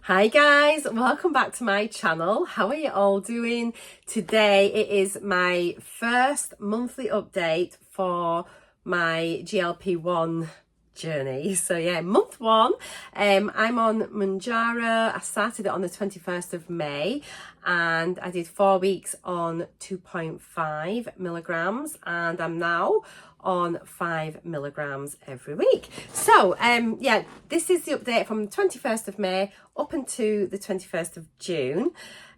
Hi guys, welcome back to my channel. How are you all doing? Today it is my first monthly update for my GLP-1 journey. So yeah, month one. I'm on MOUNJARO. I started it on the 21st of May and I did 4 weeks on 2.5 milligrams and I'm now on 5 milligrams every week. So yeah, this is the update from the 21st of May up until the 21st of June.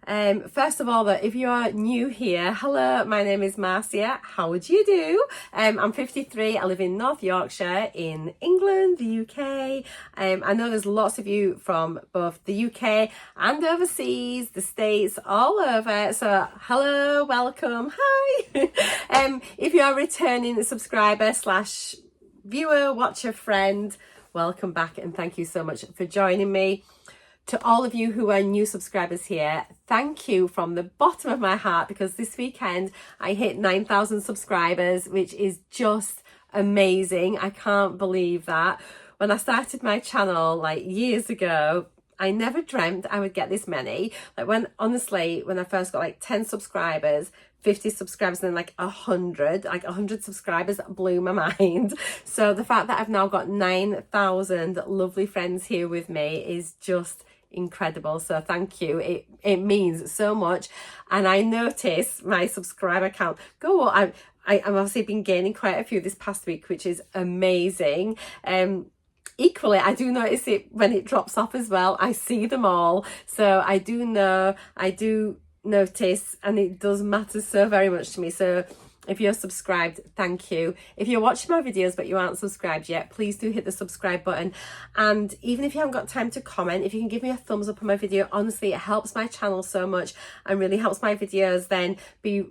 First of all, if you are new here, hello, my name is Marcea. How would you do? I'm 53. I live in North Yorkshire in England, the UK. I know there's lots of you from both the UK and overseas, the States, all over. So hello, welcome, hi. If you are a returning subscriber slash viewer, watcher, friend, welcome back and thank you so much for joining me. To all of you who are new subscribers here, thank you from the bottom of my heart, because this weekend I hit 9,000 subscribers, which is just amazing. I can't believe that. When I started my channel like years ago, I never dreamt I would get this many. Like when I first got like 10 subscribers, 50 subscribers, and then like 100 subscribers, blew my mind. So the fact that I've now got 9,000 lovely friends here with me is just incredible. So thank you. It means so much. And I notice my subscriber count go up. I've obviously been gaining quite a few this past week, which is amazing. Equally, I do notice it when it drops off as well. I see them all. So I do notice, and it does matter so very much to me. So if you're subscribed, thank you. If you're watching my videos but you aren't subscribed yet, please do hit the subscribe button. And even if you haven't got time to comment, if you can give me a thumbs up on my video, honestly, it helps my channel so much and really helps my videos then be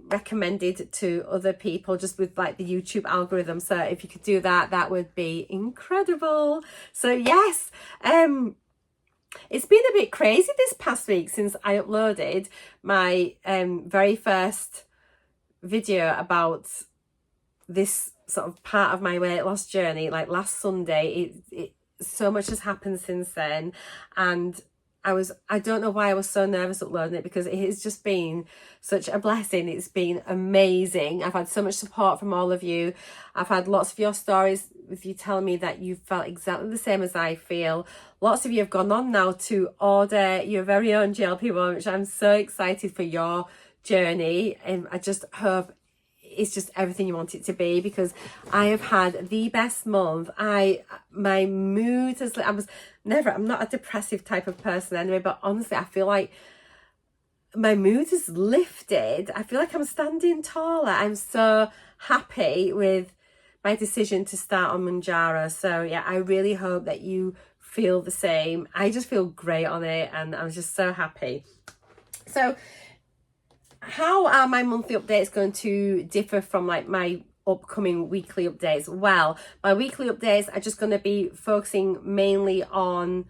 recommended to other people, just with like the YouTube algorithm. So if you could do that, that would be incredible. So yes, it's been a bit crazy this past week since I uploaded my very first video about this sort of part of my weight loss journey, like last Sunday. So much has happened since then, and I don't know why I was so nervous uploading it, because it has just been such a blessing. It's been amazing. I've had so much support from all of you. I've had lots of your stories with you telling me that you felt exactly the same as I feel. Lots of you have gone on now to order your very own GLP-1, which I'm so excited for your journey, and I just hope it's just everything you want it to be, because I have had the best month. My mood has, I'm not a depressive type of person anyway, but honestly I feel like my mood is lifted. I feel like I'm standing taller. I'm so happy with my decision to start on MOUNJARO. So yeah, I really hope that you feel the same. I just feel great on it and I'm just so happy. So how are my monthly updates going to differ from like my upcoming weekly updates? Well, my weekly updates are just going to be focusing mainly on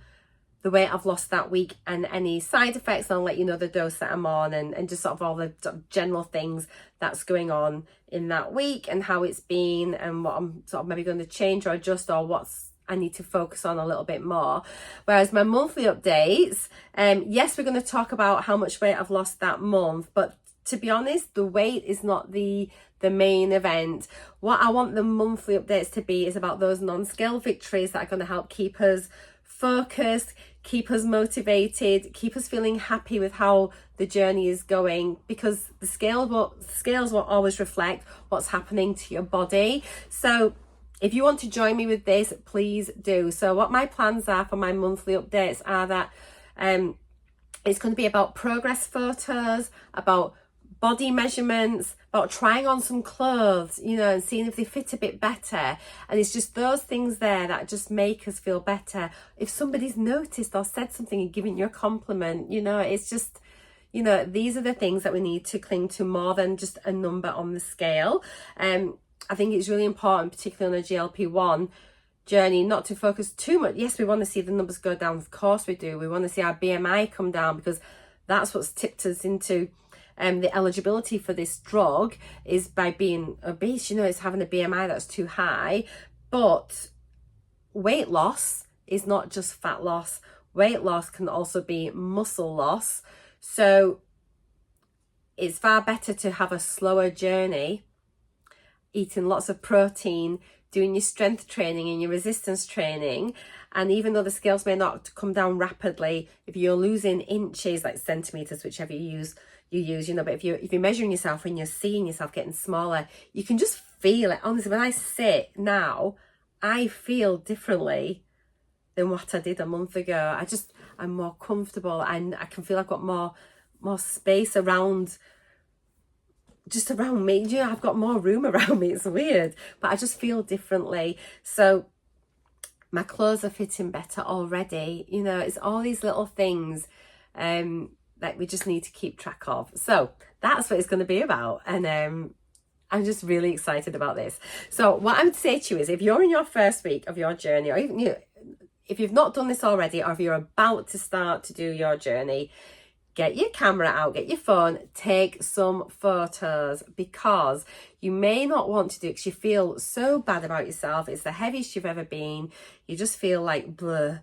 the weight I've lost that week and any side effects. I'll let you know the dose that I'm on and just sort of all the sort of general things that's going on in that week and how it's been and what I'm sort of maybe going to change or adjust, or what's I need to focus on a little bit more. Whereas my monthly updates, yes, we're going to talk about how much weight I've lost that month, but to be honest, the weight is not the main event. What I want the monthly updates to be is about those non-scale victories that are going to help keep us focused, keep us motivated, keep us feeling happy with how the journey is going, because the scales will always reflect what's happening to your body. So if you want to join me with this, please do. So what my plans are for my monthly updates are that it's going to be about progress photos, about body measurements, about trying on some clothes, you know, and seeing if they fit a bit better. And it's just those things there that just make us feel better. If somebody's noticed or said something and given you a compliment, you know, it's just, you know, these are the things that we need to cling to more than just a number on the scale. I think it's really important, particularly on a GLP-1 journey, not to focus too much. Yes, we want to see the numbers go down. Of course we do. We want to see our BMI come down, because that's what's tipped us into the eligibility for this drug, is by being obese. You know, it's having a BMI that's too high. But weight loss is not just fat loss. weight loss can also be muscle loss. So it's far better to have a slower journey, eating lots of protein, doing your strength training and your resistance training. And even though the scales may not come down rapidly, if you're losing inches, like centimeters, whichever you use, you know, but if you're measuring yourself and you're seeing yourself getting smaller, you can just feel it. Honestly, when I sit now, I feel differently than what I did a month ago. I'm more comfortable, and I can feel I've got more space around, just around me. You know, I've got more room around me. It's weird, but I just feel differently. So my clothes are fitting better already. You know, it's all these little things that we just need to keep track of. So that's what it's going to be about. And I'm just really excited about this. So what I would say to you is, if you're in your first week of your journey, or even if you've not done this already, or if you're about to start to do your journey, get your camera out, get your phone, take some photos, because you may not want to do it because you feel so bad about yourself. It's the heaviest you've ever been. You just feel like blah.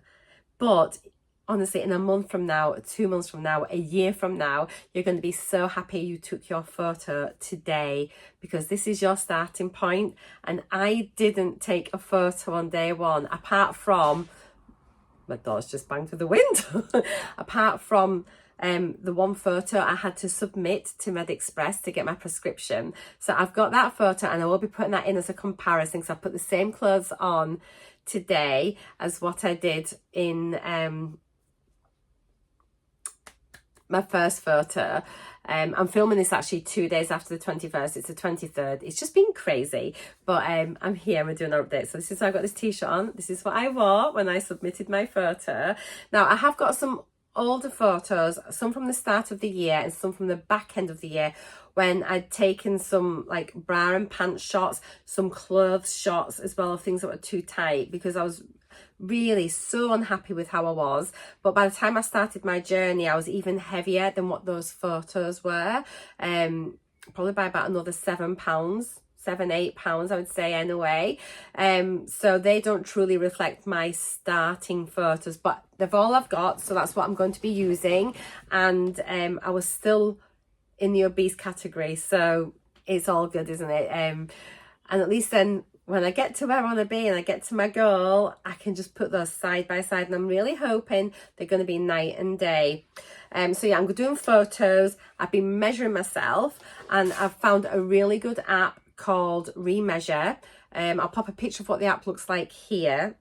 But honestly, in a month from now, 2 months from now, a year from now, you're going to be so happy you took your photo today, because this is your starting point. And I didn't take a photo on day one, apart from, my door's just banged through the window, apart from the one photo I had to submit to MedExpress to get my prescription. So I've got that photo, and I will be putting that in as a comparison, because I put the same clothes on today as what I did in my first photo. I'm filming this actually 2 days after the 21st. It's the 23rd. It's just been crazy, but I'm here, we're doing our update. So this is, I got this t-shirt on. This is what I wore when I submitted my photo. Now I have got some older photos, some from the start of the year and some from the back end of the year, when I'd taken some like bra and pants shots, some clothes shots as well, of things that were too tight, because I was really so unhappy with how I was. But by the time I started my journey, I was even heavier than what those photos were, probably by about another 7 pounds, 7-8 pounds, I would say, anyway. So they don't truly reflect my starting photos, but they're all I've got, so that's what I'm going to be using. And I was still in the obese category, so it's all good, isn't it? And at least then, when I get to where I want to be and I get to my goal, I can just put those side by side, and I'm really hoping they're going to be night and day. So yeah, I'm doing photos. I've been measuring myself, and I've found a really good app called Remeasure. I'll pop a picture of what the app looks like here,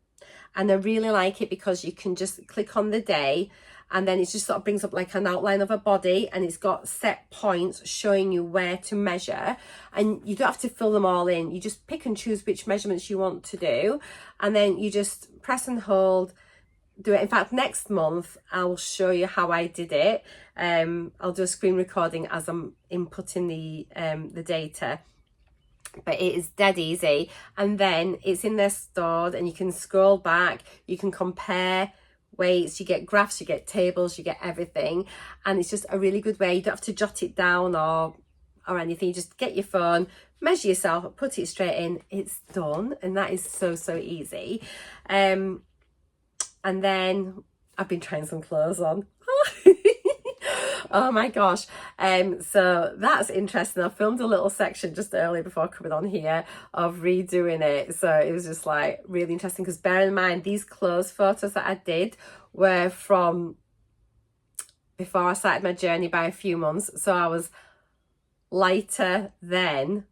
and I really like it because you can just click on the day, and then it just sort of brings up like an outline of a body, and it's got set points showing you where to measure, and you don't have to fill them all in. You just pick and choose which measurements you want to do, and then you just press and hold, do it. In fact, next month I'll show you how I did it. I'll do a screen recording as I'm inputting the data. But it is dead easy, and then it's in there stored, and you can scroll back, you can compare weights, you get graphs, you get tables, you get everything, and it's just a really good way. You don't have to jot it down or anything. You just get your phone, measure yourself, put it straight in, it's done. And that is so easy. And then I've been trying some clothes on. Oh my gosh. So that's interesting. I filmed a little section just earlier before coming on here of redoing it. So it was just like really interesting, because bear in mind, these clothes photos that I did were from before I started my journey by a few months. So I was lighter then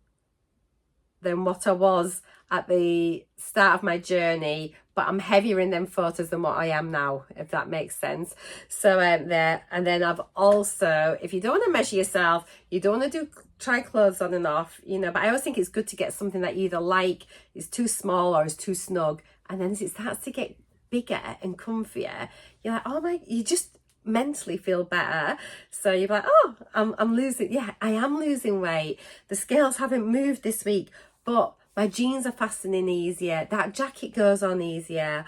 than what I was at the start of my journey, but I'm heavier in them photos than what I am now, if that makes sense. So there, and then I've also, if you don't want to measure yourself, you don't want to try clothes on and off, you know, but I always think it's good to get something that you either like is too small or is too snug, and then as it starts to get bigger and comfier, you're like, oh my, you just mentally feel better. So you're like, oh, I'm losing, yeah, I am losing weight. The scales haven't moved this week, but my jeans are fastening easier. That jacket goes on easier.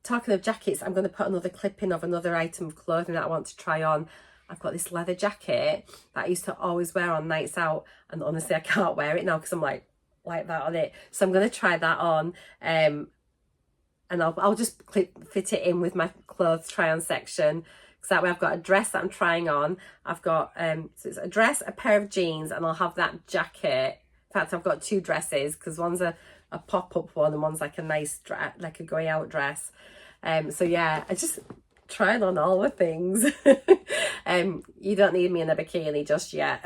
Talking of jackets, I'm going to put another clip in of another item of clothing that I want to try on. I've got this leather jacket that I used to always wear on nights out, and honestly, I can't wear it now because I'm like that on it. So I'm going to try that on. And and I'll just fit it in with my clothes try on section, because that way I've got a dress that I'm trying on. I've got so it's a dress, a pair of jeans, and I'll have that jacket. In fact, I've got 2 dresses, because one's a pop-up one and one's like a nice dress, like a going out dress. So yeah, I just trying on all the things. You don't need me in a bikini just yet.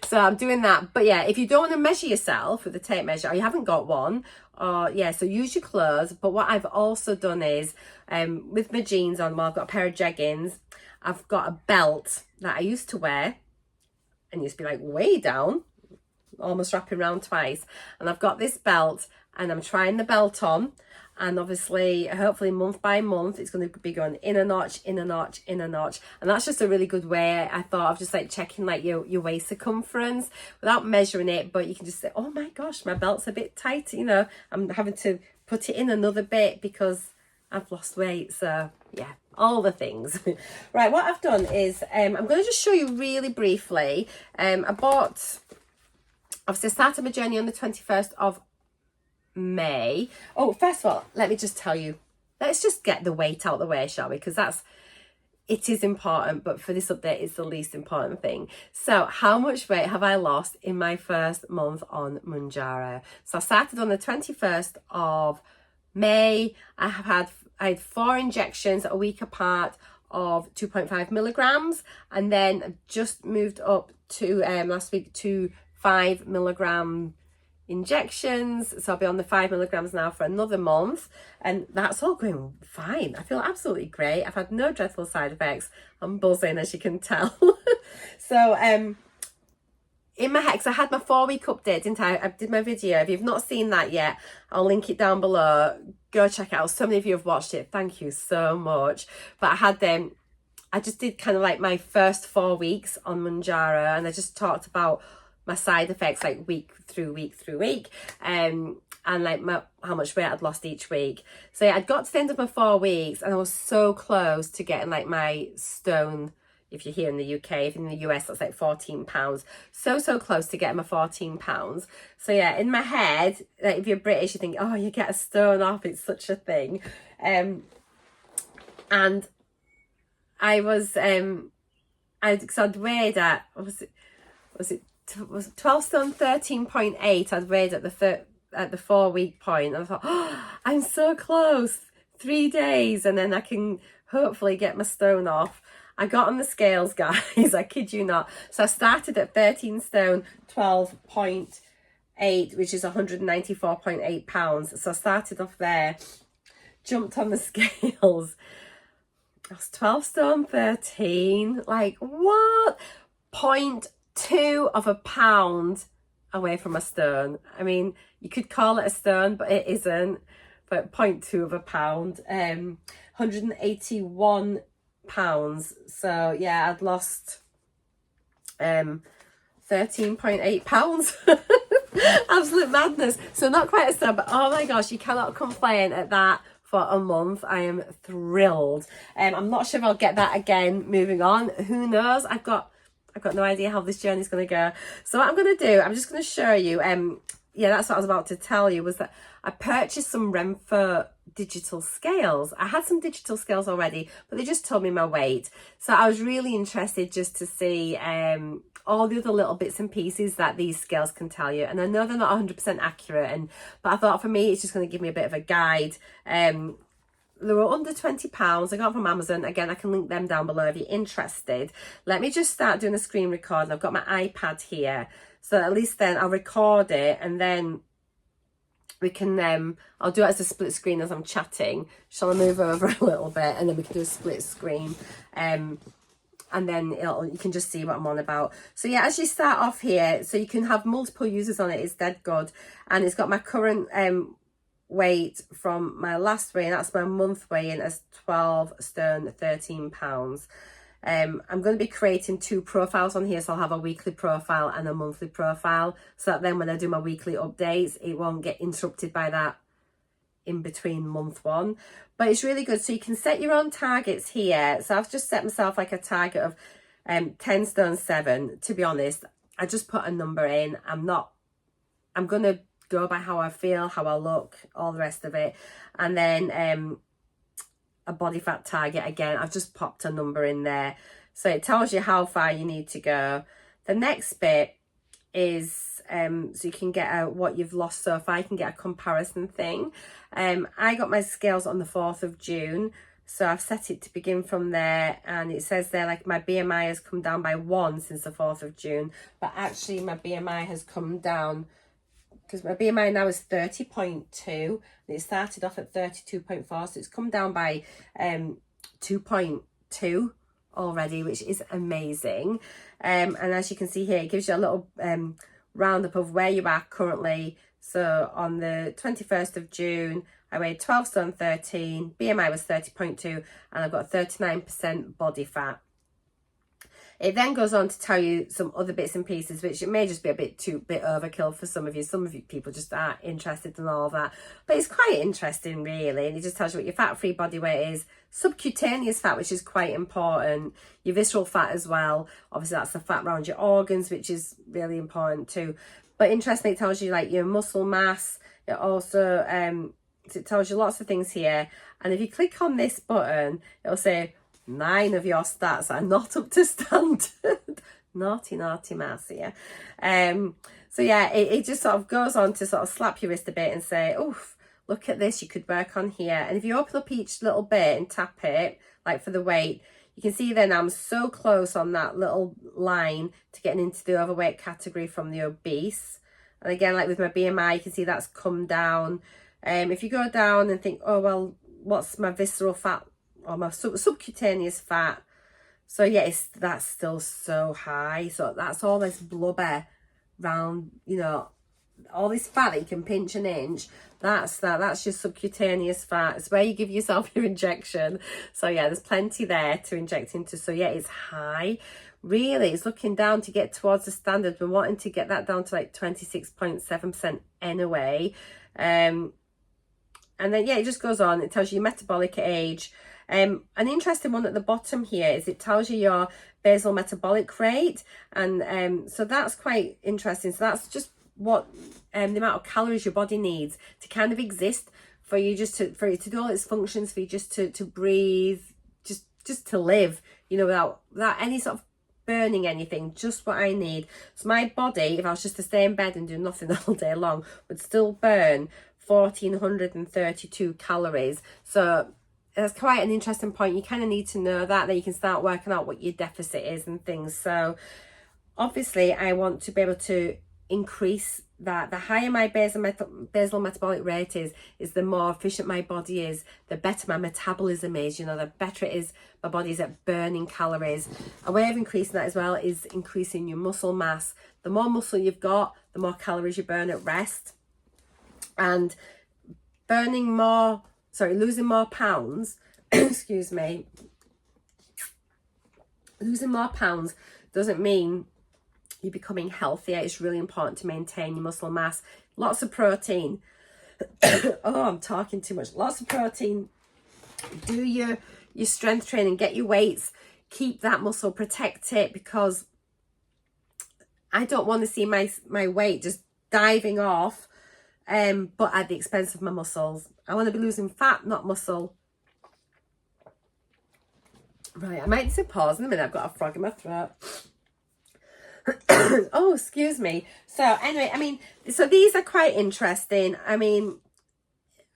So I'm doing that. But yeah, if you don't want to measure yourself with a tape measure, or you haven't got one, or yeah, so use your clothes. But what I've also done is with my jeans on, well, I've got a pair of jeggings, I've got a belt that I used to wear and used to be like way down, almost wrapping around twice, and I've got this belt and I'm trying the belt on, and obviously hopefully month by month it's going to be going in a notch, in a notch, in a notch, and that's just a really good way, I thought, of just like checking like your waist circumference without measuring it. But you can just say, oh my gosh, my belt's a bit tight, you know, I'm having to put it in another bit because I've lost weight. So yeah, all the things. Right, what I've done is I'm going to just show you really briefly. Obviously I started my journey on the 21st of May. Oh, first of all, let me just tell you, let's just get the weight out the way, shall we? Because it is important, but for this update, it's the least important thing. So how much weight have I lost in my first month on Mounjaro? So I started on the 21st of May. I had 4 injections a week apart of 2.5 milligrams, and then I've just moved up to last week to 5 milligram injections. So I'll be on the 5 milligrams now for another month, and that's all going fine. I feel absolutely great. I've had no dreadful side effects. I'm buzzing, as you can tell. So in my head, because I had my 4-week update, didn't I? I did my video. If you've not seen that yet, I'll link it down below. Go check it out. So many of you have watched it. Thank you so much. But I had them. I just did kind of like my first 4 weeks on Mounjaro, and I just talked about my side effects like week through week through week, and like how much weight I'd lost each week. So yeah, I'd got to the end of my 4 weeks, and I was so close to getting like my stone. If you're here in the UK, if you're in the US, that's like 14 pounds. So close to getting my 14 pounds. So yeah, in my head, like if you're British, you think, oh, you get a stone off, it's such a thing. And I was, I'd weighed at, was it 12 stone 13.8 I'd weighed at the 4 week point. I thought, oh, I'm so close, 3 days, and then I can hopefully get my stone off. I got on the scales, guys, I kid you not. So I started at 13 stone 12.8, which is 194.8 pounds. So I started off there, jumped on the scales. I was 12 stone 13, like what? 0.2 of a pound away from a stone. I mean, you could call it a stone, but it isn't. But 0.2 of a pound, 181 pounds. So yeah, I'd lost 13.8 pounds. Absolute madness. So not quite a stone, but oh my gosh, you cannot complain at that. For a month, I am thrilled. I'm not sure if I'll get that again moving on. Who knows? I've got no idea how this journey is going to go. So what I'm going to do, I'm just going to show you. Yeah, that's what I was about to tell you, was that I purchased some Renfrew digital scales. I had some digital scales already, but they just told me my weight. So I was really interested just to see all the other little bits and pieces that these scales can tell you. And I know they're not 100% accurate, but I thought for me, it's just going to give me a bit of a guide. They were under £20. I got them from Amazon. Again, I can link them down below if you're interested. Let me just start doing a screen recording. I've got my iPad here. So at least then I'll record it, and then we can, I'll do it as a split screen as I'm chatting. Shall I move over a little bit, and then we can do a split screen. And then you can just see what I'm on about. So yeah, as you start off here, so you can have multiple users on it. It's dead good. And it's got my current weight from my last weigh, and that's my month weigh-in as 12 stone 13 pounds. I'm going to be creating 2 profiles on here, so I'll have a weekly profile and a monthly profile, so that then when I do my weekly updates, it won't get interrupted by that in between month 1. But it's really good. So you can set your own targets here. So I've just set myself like a target of 10 stone 7. To be honest, I just put a number in. I'm going to go by how I feel, how I look, all the rest of it. And then a body fat target. Again, I've just popped a number in there, so it tells you how far you need to go. The next bit is so you can get out what you've lost so far. You can get a comparison thing. I got my scales on the 4th of June, so I've set it to begin from there, and it says there like my BMI has come down by 1 since the 4th of June, but actually my BMI has come down because my BMI now is 30.2 and it started off at 32.4, so it's come down by 2.2 already, which is amazing. And as you can see here, it gives you a little roundup of where you are currently. So on the 21st of June, I weighed 12 stone 13, BMI was 30.2, and I've got 39% body fat. It then goes on to tell you some other bits and pieces, which it may just be a bit overkill for some of you. Some of you people just aren't interested in all of that. But it's quite interesting, really. And it just tells you what your fat-free body weight is, subcutaneous fat, which is quite important, your visceral fat as well. Obviously, that's the fat around your organs, which is really important too. But interestingly, it tells you like your muscle mass. It also it tells you lots of things here. And if you click on this button, it'll say 9 of your stats are not up to standard. naughty Marcea. So yeah, it just sort of goes on to sort of slap your wrist a bit and say, oof, look at this, you could work on here. And if you open up each little bit and tap it, like for the weight, you can see then I'm so close on that little line to getting into the overweight category from the obese. And again, like with my BMI, you can see that's come down. If you go down and think, oh, well, what's my visceral fat or my subcutaneous fat? So yeah, that's still so high. So that's all this blubber round, you know, all this fat that you can pinch an inch. That's your subcutaneous fat. It's where you give yourself your injection. So yeah, there's plenty there to inject into. So yeah, it's high. Really, it's looking down to get towards the standard. We're wanting to get that down to like 26.7% anyway. And then, yeah, it just goes on. It tells you your metabolic age. An interesting one at the bottom here is it tells you your basal metabolic rate. And so that's quite interesting. So that's just what the amount of calories your body needs to kind of exist for you, for it to do all its functions, for you just to breathe, just to live, you know, without any sort of burning anything, just what I need. So my body, if I was just to stay in bed and do nothing all day long, would still burn 1,432 calories. So that's quite an interesting point. You kind of need to know that you can start working out what your deficit is and things. So obviously I want to be able to increase that. The higher my basal metabolic rate is the more efficient my body is, the better my metabolism is, you know, the better it is my body is at burning calories. A way of increasing that as well is increasing your muscle mass. The more muscle you've got, the more calories you burn at rest. And losing more pounds, excuse me, losing more pounds doesn't mean you're becoming healthier. It's really important to maintain your muscle mass. Lots of protein. Oh, I'm talking too much. Lots of protein. Do your strength training, get your weights, keep that muscle, protect it, because I don't want to see my weight just diving off, but at the expense of my muscles. I want to be losing fat, not muscle. Right, I might need to pause in a minute. I've got a frog in my throat. Oh, excuse me. So anyway, I mean, so these are quite interesting. I mean,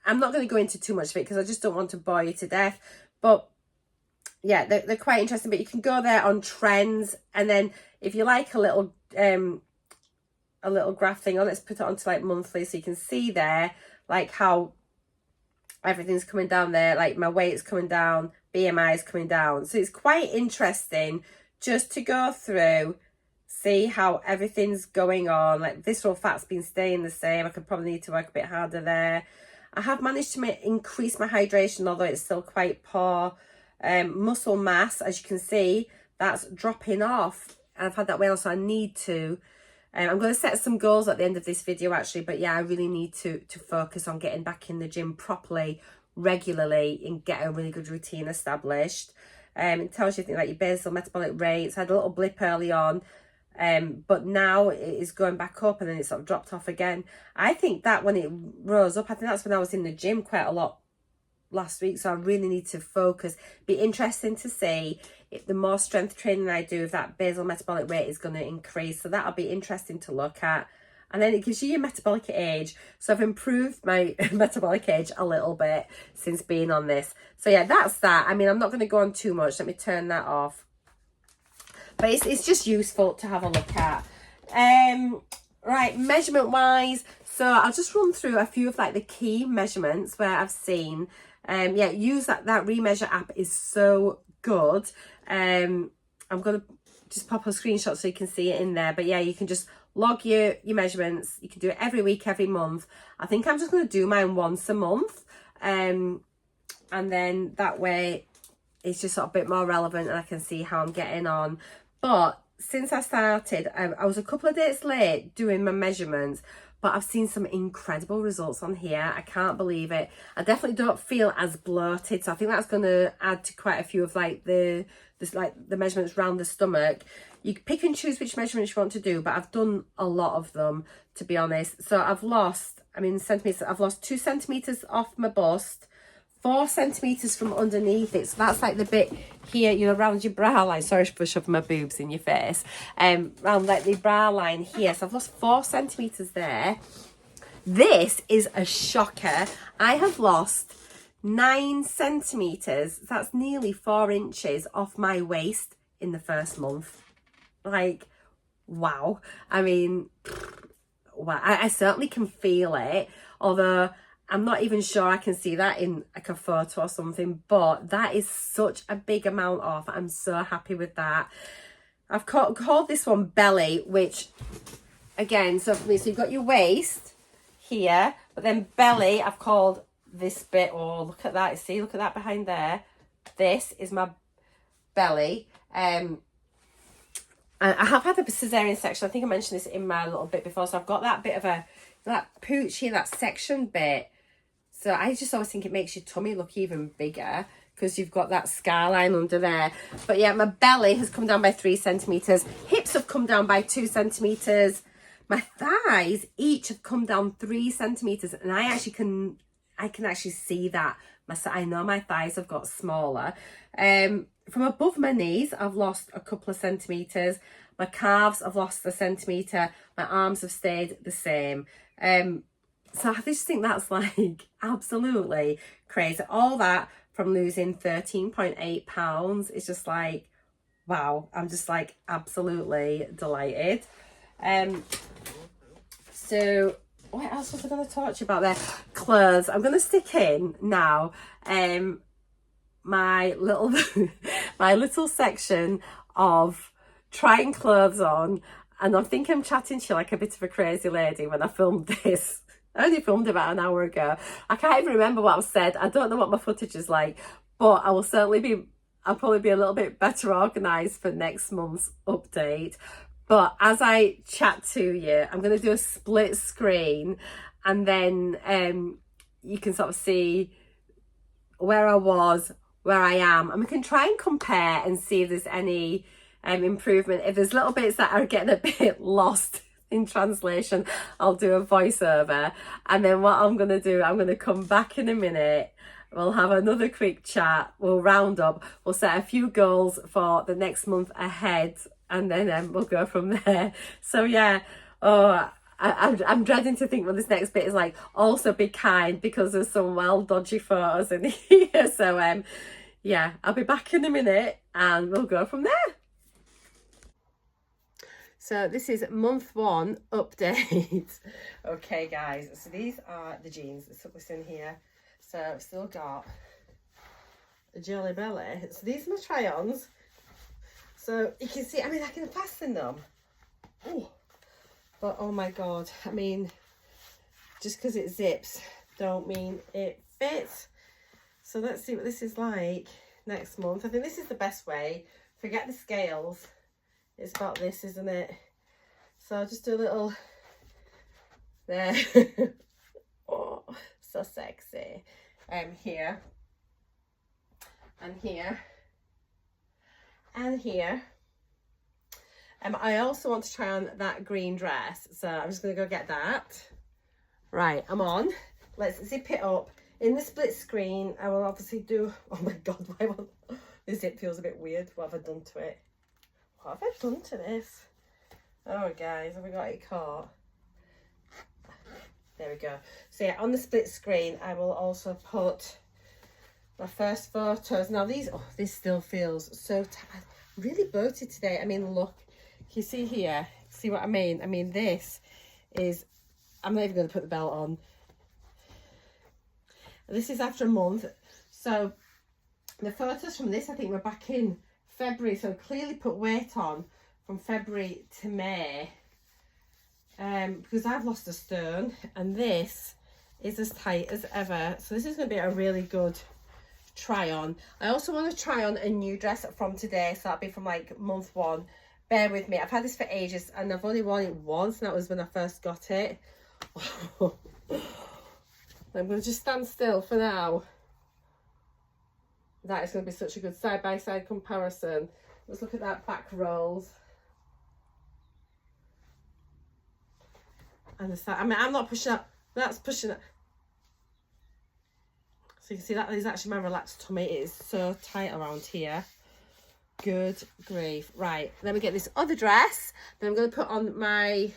I'm not going to go into too much of it because I just don't want to bore you to death. But yeah, they're quite interesting. But you can go there on trends, and then if you like a little graph thing, let's put it onto like monthly, so you can see there like how everything's coming down there. Like my weight's coming down, BMI is coming down. So it's quite interesting just to go through, see how everything's going on. Like visceral fat's been staying the same. I could probably need to work a bit harder there. I have managed to increase my hydration, although it's still quite poor. Muscle mass, as you can see, that's dropping off. I've had that weight loss, so I need to. I'm going to set some goals at the end of this video actually, but yeah, I really need to focus on getting back in the gym properly, regularly, and get a really good routine established. It tells you things like your basal metabolic rates. I had a little blip early on. but now it is going back up and then it sort of dropped off again. I think that when it rose up, I think that's when I was in the gym quite a lot last week, so I really need to focus. Be interesting to see if the more strength training I do, if that basal metabolic rate is going to increase. So that'll be interesting to look at. And then it gives you your metabolic age. So I've improved my metabolic age a little bit since being on this. So yeah, that's that. I mean, I'm not going to go on too much. Let me turn that off. But it's just useful to have a look at. Right, measurement wise, so I'll just run through a few of like the key measurements where I've seen. Yeah, use that Remeasure app is so good. I'm gonna just pop a screenshot so you can see it in there. But yeah, you can just log your measurements. You can do it every week, every month. I think I'm just gonna do mine once a month, and then that way it's just sort of a bit more relevant and I can see how I'm getting on. But since I started, I was a couple of days late doing my measurements, but I've seen some incredible results on here. I can't believe it. I definitely don't feel as bloated, so I think that's going to add to quite a few of like the measurements around the stomach. You pick and choose which measurements you want to do, but I've done a lot of them, to be honest. So I've lost, I mean centimeters, I've lost 2 centimeters off my bust, 4 centimeters from underneath it. So that's like the bit here, you know, around your bra line. Sorry for shoving my boobs in your face. Around like the bra line here. So I've lost 4 centimeters there. This is a shocker. I have lost 9 centimeters. That's nearly 4 inches off my waist in the first month. Like, wow. I mean, wow. I certainly can feel it. Although I'm not even sure I can see that in like a photo or something, but that is such a big amount off. I'm so happy with that. I've called this one belly, which again, so for me, so you've got your waist here, but then belly, I've called this bit. Oh, look at that. See, look at that behind there. This is my belly. I have had a cesarean section. I think I mentioned this in my little bit before. So I've got that bit of that pooch here, that section bit. So I just always think it makes your tummy look even bigger because you've got that scar line under there. But yeah, my belly has come down by 3 centimeters. Hips have come down by 2 centimeters. My thighs each have come down 3 centimeters, and I can actually see that. I know my thighs have got smaller. From above my knees, I've lost a couple of centimeters. My calves, I've lost a centimeter. My arms have stayed the same. So I just think that's like absolutely crazy. All that from losing 13.8 pounds. It's just like, wow. I'm just like absolutely delighted. So what else was I going to talk to you about there? Clothes. I'm going to stick in now my little section of trying clothes on, and I think I'm chatting to you like a bit of a crazy lady when I filmed this. I only filmed about an hour ago. I can't even remember what I've said. I don't know what my footage is like, but I'll probably be a little bit better organised for next month's update. But as I chat to you, I'm going to do a split screen, and then you can sort of see where I was, where I am, and we can try and compare and see if there's any improvement. If there's little bits that are getting a bit lost in translation, I'll do a voiceover. And then what I'm going to do, I'm going to come back in a minute. We'll have another quick chat. We'll round up. We'll set a few goals for the next month ahead, and then we'll go from there. So yeah, I'm dreading to think what this next bit is like. Also be kind, because there's some dodgy photos in here. So yeah, I'll be back in a minute and we'll go from there. So this is month 1 update. Okay guys, so these are the jeans. Let's put this in here. So I've still got a jelly belly. So these are my try-ons. So you can see, I mean, I can fasten them. Ooh. But oh my God, I mean, just because it zips don't mean it fits. So let's see what this is like next month. I think this is the best way. Forget the scales. It's about this, isn't it? So I'll just do a little there. Oh, so sexy. Here and here and here. I also want to try on that green dress, so I'm just going to go get that. Right, I'm on. Let's zip it up. In the split screen, I will obviously do... Oh my God, the zip feels a bit weird. What have I done to it? What have I done to this? Oh, guys, have we got it caught? There we go. So yeah, on the split screen, I will also put my first photos. Now these, oh, this still feels so tight. Really bloated today. I mean, look, you see here, see what I mean? I mean, this is, I'm not even going to put the belt on. This is after a month. So the photos from this, I think, were back in February. So clearly put weight on from February to May. Because I've lost a stone, and this is as tight as ever. So this is going to be a really good try on. I also want to try on a new dress from today, so that'll be from like month 1. Bear with me, I've had this for ages and I've only worn it once, and that was when I first got it. I'm going to just stand still for now. That is going to be such a good side-by-side comparison. Let's look at that back rolls. And the side, I mean, I'm not pushing up, that's pushing up. So you can see that is actually my relaxed tummy. It is so tight around here. Good grief. Right, then we get this other dress. Then I'm going to put on my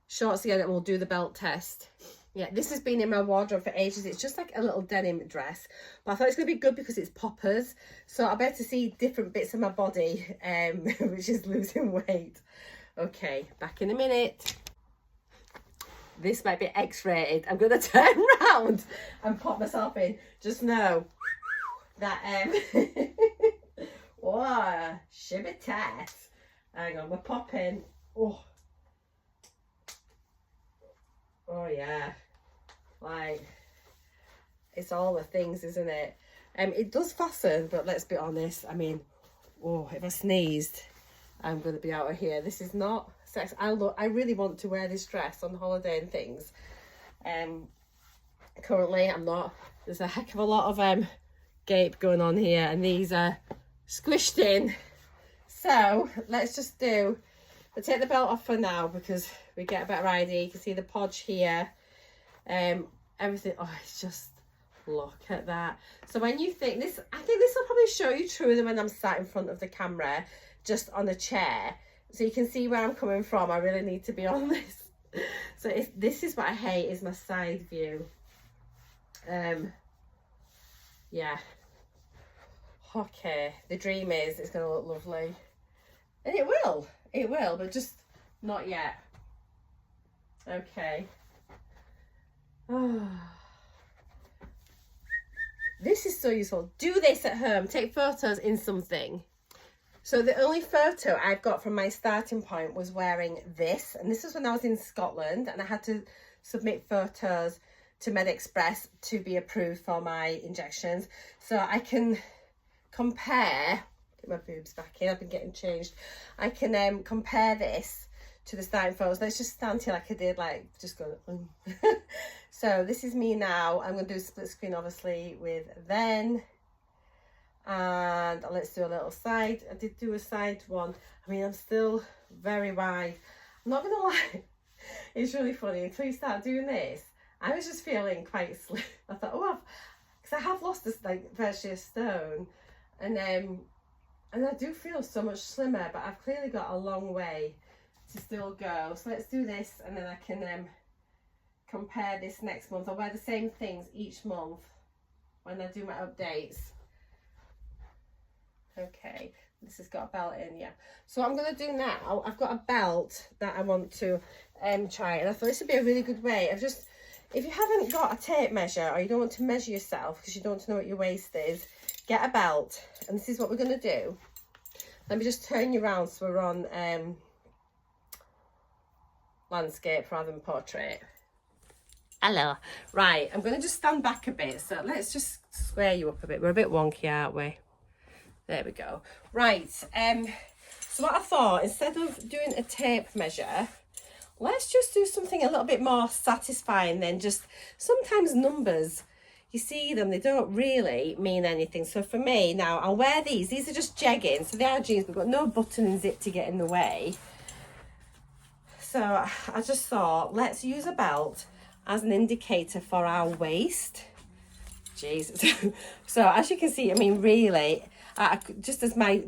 shorts again and we'll do the belt test. Yeah, this has been in my wardrobe for ages. It's just like a little denim dress. But I thought it's going to be good because it's poppers. So I'll be able to see different bits of my body, which is losing weight. Okay, back in a minute. This might be X-rated. I'm going to turn around and pop myself in. Just know that, whoa, shibby tat. Hang on, we're popping. Oh. Oh, yeah. Like, it's all the things, isn't it? It does fasten, but let's be honest. I mean, oh, if I sneezed, I'm going to be out of here. This is not sex. I really want to wear this dress on holiday and things. Currently, I'm not. There's a heck of a lot of gape going on here, and these are squished in. So let's just do. I'll take the belt off for now because we get a better idea. You can see the podge here. Everything. Oh, it's just, look at that. So when you think this, I think this will probably show you truer than when I'm sat in front of the camera, just on a chair. So you can see where I'm coming from. I really need to be on this. So this is what I hate, is my side view. Yeah. Okay. The dream is it's going to look lovely. And it will. It will, but just not yet. Okay. Oh. This is so useful. Do this at home. Take photos in something. So the only photo I've got from my starting point was wearing this. And this was when I was in Scotland and I had to submit photos to MedExpress to be approved for my injections. So I can compare, get my boobs back in, I've been getting changed. I can compare this to the starting photos. Let's just stand here like I did, like just go. So this is me now. I'm going to do a split screen obviously with then. And let's do a little side. I did do a side one. I mean, I'm still very wide. I'm not gonna lie, it's really funny until you start doing this. I was just feeling quite slim. I thought, oh, because I have lost this like virtually a stone, and I do feel so much slimmer, but I've clearly got a long way to still go. So let's do this, and then I can compare this next month. I'll wear the same things each month when I do my updates. Okay, this has got a belt in, yeah. So what I'm going to do now, I've got a belt that I want to try, and I thought this would be a really good way of just, if you haven't got a tape measure or you don't want to measure yourself because you don't know what your waist is, get a belt, and this is what we're going to do. Let me just turn you around so we're on landscape rather than portrait. Hello. Right, I'm going to just stand back a bit, so let's just square you up a bit. We're a bit wonky, aren't we? There we go. Right, so what I thought, instead of doing a tape measure, let's just do something a little bit more satisfying than just, sometimes numbers, you see them, they don't really mean anything. So for me now, I'll wear these are just jeggings, so they are jeans, we've got no button and zip to get in the way. So I just thought, let's use a belt as an indicator for our waist. Jesus. So as you can see, I mean, really, just as my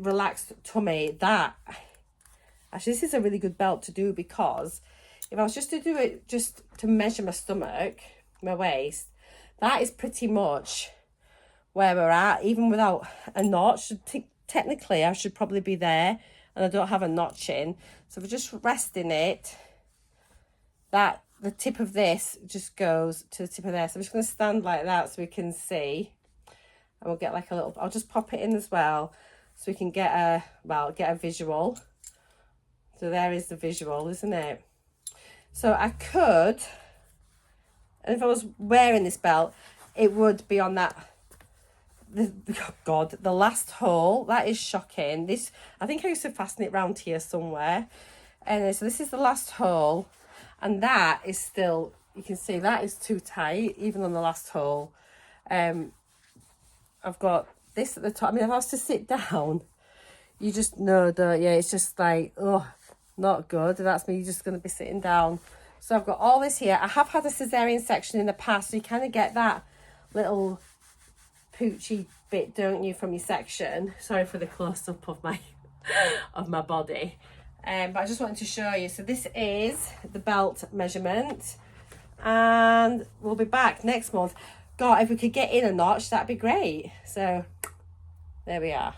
actually, this is a really good belt to do, because if I was just to do it just to measure my stomach, my waist, that is pretty much where we're at, even without a notch. Technically, I should probably be there, and I don't have a notch in. So if we're just resting it, that the tip of this just goes to the tip of there. So I'm just going to stand like that so we can see. And we'll get like a little, I'll just pop it in as well so we can get a visual. So there is the visual, isn't it? So I could, and if I was wearing this belt, it would be on that, the last hole. That is shocking. This, I think I used to fasten it round here somewhere. And so this is the last hole, and that is still, you can see that is too tight, even on the last hole. I've got this at the top. I mean, if I was to sit down, you just know, don't you? It's just like, oh, not good. That's me just going to be sitting down. So I've got all this here. I have had a cesarean section in the past, so you kind of get that little poochy bit, don't you, from your section. Sorry for the close-up of my of my body. But I just wanted to show you. So this is the belt measurement, and we'll be back next month. God, if we could get in a notch, that'd be great. So there we are.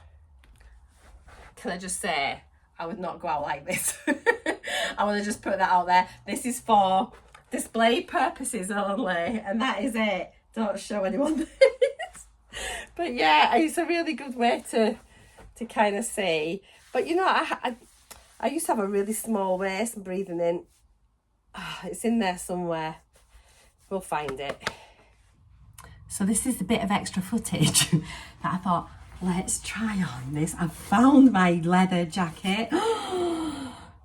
Can I just say, I would not go out like this. I want to just put that out there. This is for display purposes only, and that is it. Don't show anyone this. But yeah, it's a really good way to kind of see. But you know, I used to have a really small waist. And breathing in, it's in there somewhere. We'll find it. So this is a bit of extra footage that I thought, let's try on this. I've found my leather jacket.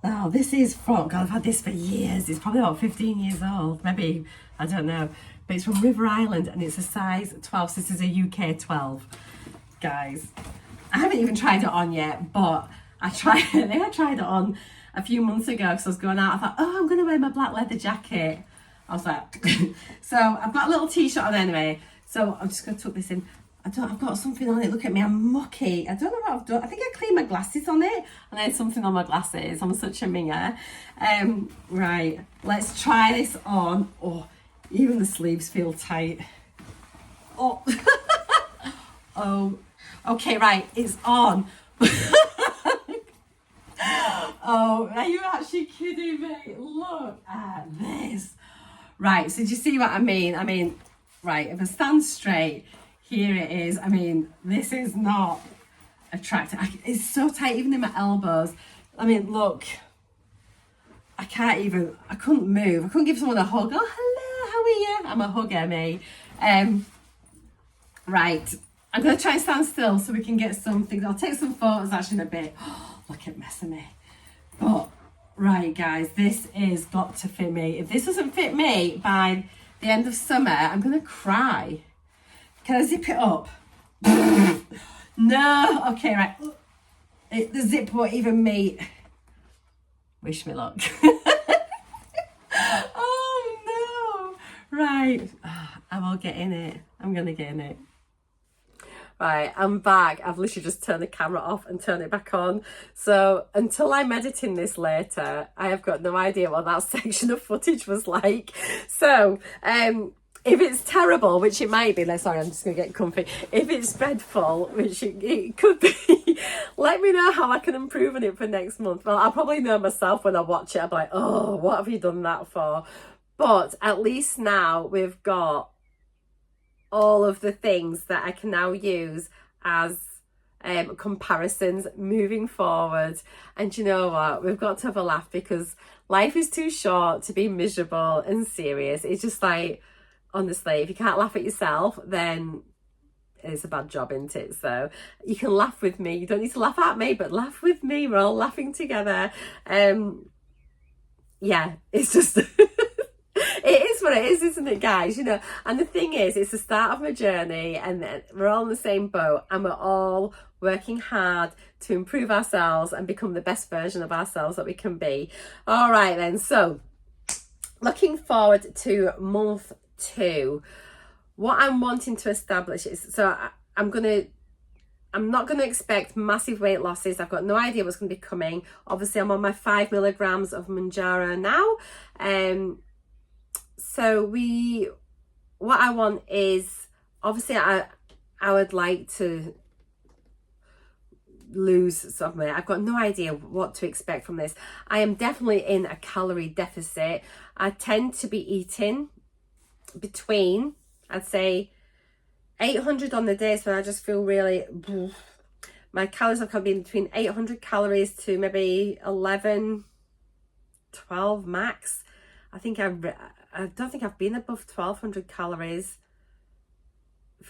Now this is from, God, I've had this for years. It's probably about 15 years old, maybe, I don't know. But it's from River Island, and it's a size 12. So this is a UK 12, guys. I haven't even tried it on yet, but I think I tried it on a few months ago because I was going out. I thought, oh, I'm going to wear my black leather jacket. I was like, so I've got a little t-shirt on anyway. So I'm just going to tuck this in. I've got something on it. Look at me, I'm mucky. I don't know what I've done. I think I cleaned my glasses on it, and I had something on my glasses. I'm such a minger. Right, let's try this on. Oh, even the sleeves feel tight. Oh, oh, okay, right, it's on. Oh, are you actually kidding me? Look at this. Right, so do you see what I mean? I mean, right, if I stand straight, here it is. I mean, this is not attractive. It's so tight, even in my elbows. I mean, look, I couldn't move. I couldn't give someone a hug. Oh, hello, how are you? I'm a hugger, me. Right, I'm going to try and stand still so we can get some things. I'll take some photos actually in a bit. Oh, look at mess of me. But, right, guys, this is got to fit me. If this doesn't fit me by the end of summer, I'm going to cry. Can I zip it up? No. Okay, right. The zip won't even meet. Wish me luck. Oh, no. Right. I will get in it. I'm going to get in it. Right, I'm back. I've literally just turned the camera off and turned it back on. So until I'm editing this later, I have got no idea what that section of footage was like. So if it's terrible, which it might be, sorry, I'm just going to get comfy. If it's dreadful, which it could be, let me know how I can improve on it for next month. Well, I'll probably know myself when I watch it. I'll be like, oh, what have you done that for? But at least now we've got all of the things that I can now use as comparisons moving forward. And you know what, we've got to have a laugh, because life is too short to be miserable and serious. It's just like, honestly, if you can't laugh at yourself, then it's a bad job, isn't it? So you can laugh with me. You don't need to laugh at me, but laugh with me. We're all laughing together. Yeah, it's just it is is what it is, isn't it, guys? You know, and the thing is, it's the start of my journey, and we're all in the same boat, and we're all working hard to improve ourselves and become the best version of ourselves that we can be. All right then, so looking forward to month 2. What I'm wanting to establish is, so I'm not going to expect massive weight losses. I've got no idea what's going to be coming. Obviously, I'm on my 5 milligrams of MOUNJARO now. So what I want is, obviously, I would like to lose some weight. I've got no idea what to expect from this. I am definitely in a calorie deficit. I tend to be eating between, I'd say, 800 on the days when I just feel really, my calories have been between 800 calories to maybe 11, 12 max. I don't think I've been above 1200 calories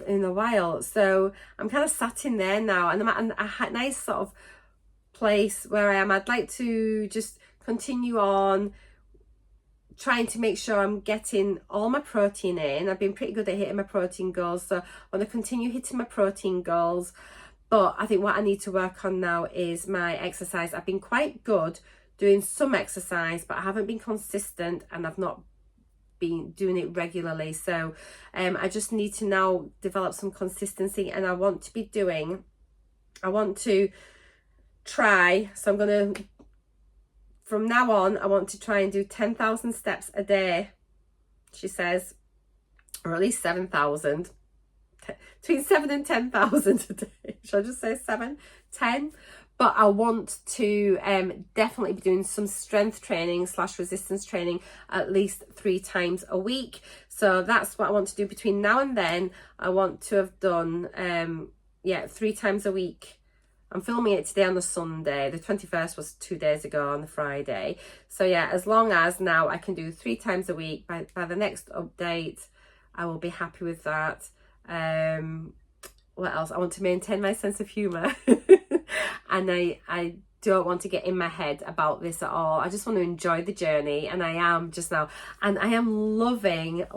in a while. So I'm kind of sat in there now, and I'm at a nice sort of place where I am. I'd like to just continue on trying to make sure I'm getting all my protein in. I've been pretty good at hitting my protein goals, so I want to continue hitting my protein goals. But I think what I need to work on now is my exercise. I've been quite good doing some exercise, but I haven't been consistent, and I've not been doing it regularly. So I just need to now develop some consistency, and I want to try, so I'm going to, from now on, I want to try and do 10,000 steps a day, she says, or at least 7,000, between 7 and 10,000 a day. Should I just say 7, 10? But I want to definitely be doing some strength training / resistance training at least 3 times a week. So that's what I want to do between now and then. I want to have done, 3 times a week. I'm filming it today on the Sunday. The 21st was 2 days ago on the Friday. So yeah, as long as now I can do 3 times a week, by the next update, I will be happy with that. What else? I want to maintain my sense of humour. And I don't want to get in my head about this at all. I just want to enjoy the journey, and I am just now. And I am loving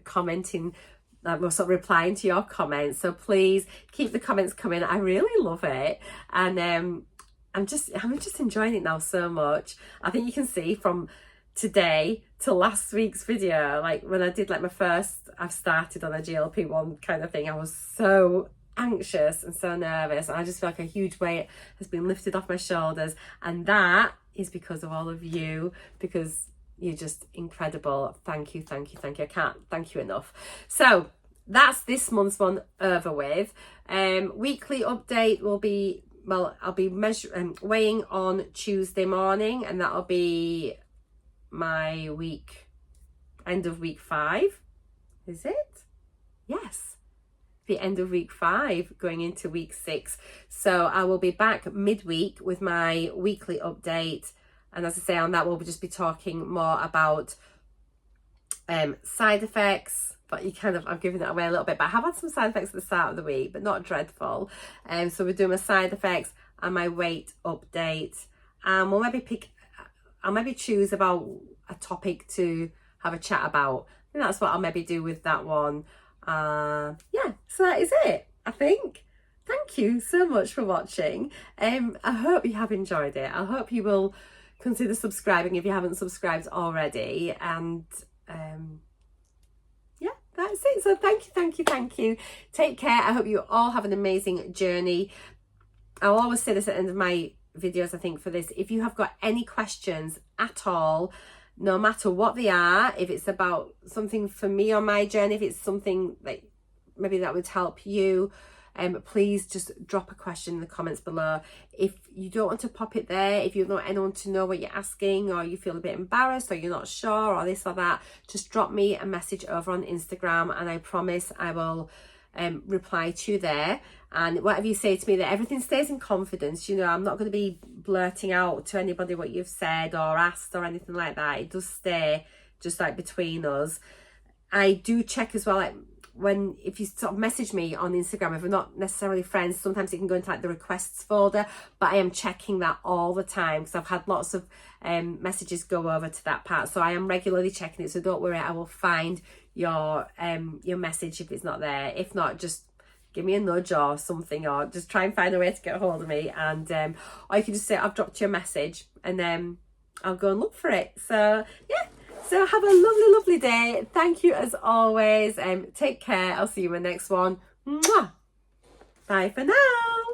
commenting, sort of replying to your comments. So please keep the comments coming. I really love it, and I'm just enjoying it now so much. I think you can see from today to last week's video, like when I did like my first, I've started on a GLP-1 kind of thing, I was so anxious and so nervous, and I just feel like a huge weight has been lifted off my shoulders, and that is because of all of you, because you're just incredible. Thank you. I can't thank you enough. So that's this month's one over with. Weekly update will be, well, I'll be weighing on Tuesday morning, and that'll be my end of week 5. Is it? Yes, the end of week 5 going into week 6. So I will be back midweek with my weekly update, and as I say, on that we'll just be talking more about side effects. But I've given that away a little bit, but I have had some side effects at the start of the week, but not dreadful. So we're doing my side effects and my weight update, and I'll maybe choose about a topic to have a chat about, and that's what I'll maybe do with that one. So that is it, I think. Thank you so much for watching. I hope you have enjoyed it. I hope you will consider subscribing if you haven't subscribed already, and that's it. So thank you. Take care. I hope you all have an amazing journey. I'll always say this at the end of my videos, I think, for this. If you have got any questions at all, no matter what they are, if it's about something for me on my journey, if it's something like maybe that would help you, please just drop a question in the comments below. If you don't want to pop it there, if you don't want anyone to know what you're asking, or you feel a bit embarrassed, or you're not sure, or this or that, just drop me a message over on Instagram, and I promise I will reply to you there. And whatever you say to me, that everything stays in confidence. You know, I'm not going to be blurting out to anybody what you've said or asked or anything like that. It does stay just like between us. I do check as well, like if you sort of message me on Instagram, if we're not necessarily friends, sometimes it can go into like the requests folder, but I am checking that all the time because I've had lots of messages go over to that part. So I am regularly checking it, so don't worry, I will find your message if it's not there. If not, just give me a nudge or something, or just try and find a way to get a hold of me, and or you can just say I've dropped you a message, and then I'll go and look for it. So yeah, so have a lovely day. Thank you as always. Take care. I'll see you in the next one. Mwah! Bye for now.